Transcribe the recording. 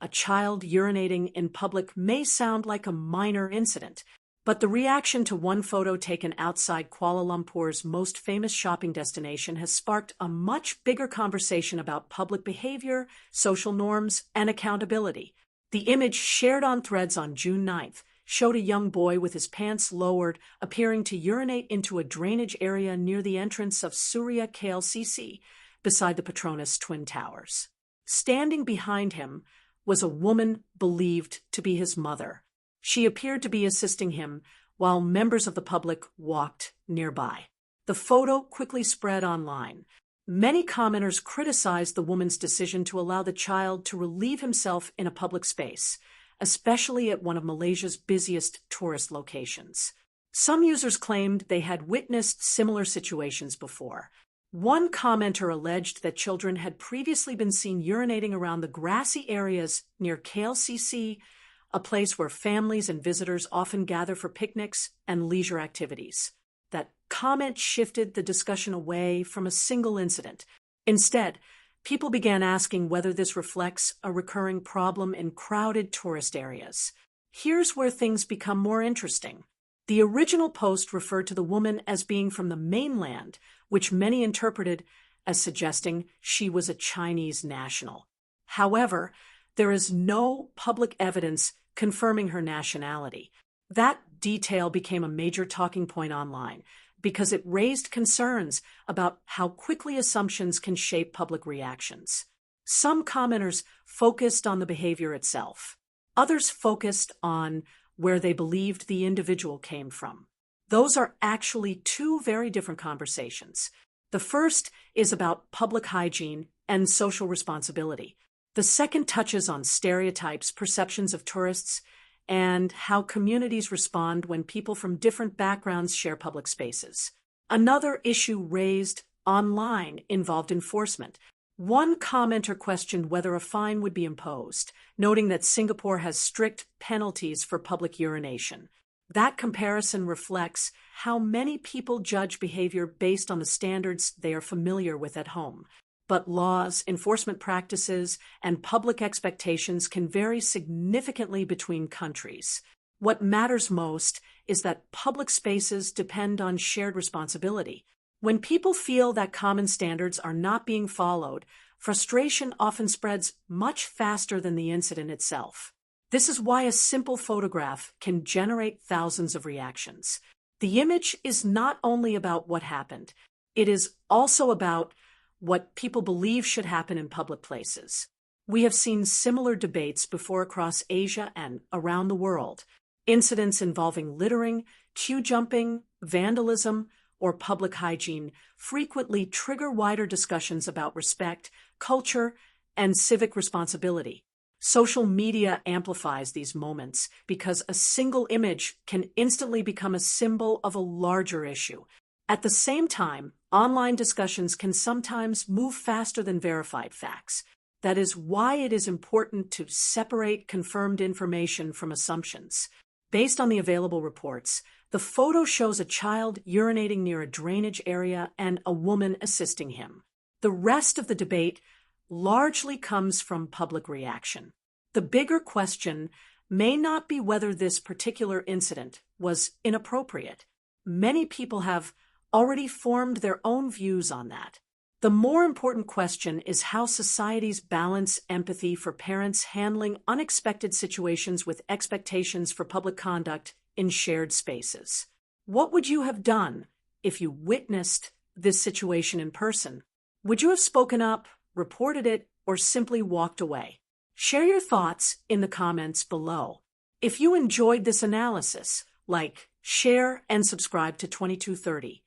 A child urinating in public may sound like a minor incident, but the reaction to one photo taken outside Kuala Lumpur's most famous shopping destination has sparked a much bigger conversation about public behavior, social norms, and accountability. The image shared on Threads on June 9th showed a young boy with his pants lowered appearing to urinate into a drainage area near the entrance of Suria KLCC beside the Petronas Twin Towers. Standing behind him was a woman believed to be his mother. She appeared to be assisting him while members of the public walked nearby. The photo quickly spread online. Many commenters criticized the woman's decision to allow the child to relieve himself in a public space, especially at one of Malaysia's busiest tourist locations. Some users claimed they had witnessed similar situations before. One commenter alleged that children had previously been seen urinating around the grassy areas near KLCC, a place where families and visitors often gather for picnics and leisure activities. That comment shifted the discussion away from a single incident. Instead, people began asking whether this reflects a recurring problem in crowded tourist areas. Here's where things become more interesting. The original post referred to the woman as being from the mainland, which many interpreted as suggesting she was a Chinese national. However, there is no public evidence confirming her nationality. That detail became a major talking point online because it raised concerns about how quickly assumptions can shape public reactions. Some commenters focused on the behavior itself. Others focused on where they believed the individual came from. Those are actually two very different conversations. The first is about public hygiene and social responsibility. The second touches on stereotypes, perceptions of tourists, and how communities respond when people from different backgrounds share public spaces. Another issue raised online involved enforcement. One commenter questioned whether a fine would be imposed, noting that Singapore has strict penalties for public urination. That comparison reflects how many people judge behavior based on the standards they are familiar with at home. But laws, enforcement practices, and public expectations can vary significantly between countries. What matters most is that public spaces depend on shared responsibility. When people feel that common standards are not being followed, frustration often spreads much faster than the incident itself. This is why a simple photograph can generate thousands of reactions. The image is not only about what happened, it is also about what people believe should happen in public places. We have seen similar debates before across Asia and around the world. Incidents involving littering, queue jumping, vandalism, or public hygiene frequently trigger wider discussions about respect, culture, and civic responsibility. Social media amplifies these moments because a single image can instantly become a symbol of a larger issue. At the same time, online discussions can sometimes move faster than verified facts. That is why it is important to separate confirmed information from assumptions. Based on the available reports, the photo shows a child urinating near a drainage area and a woman assisting him. The rest of the debate largely comes from public reaction. The bigger question may not be whether this particular incident was inappropriate. Many people have already formed their own views on that. The more important question is how societies balance empathy for parents handling unexpected situations with expectations for public conduct in shared spaces. What would you have done if you witnessed this situation in person? Would you have spoken up, reported it, or simply walked away? Share your thoughts in the comments below. If you enjoyed this analysis, like, share, and subscribe to 2230.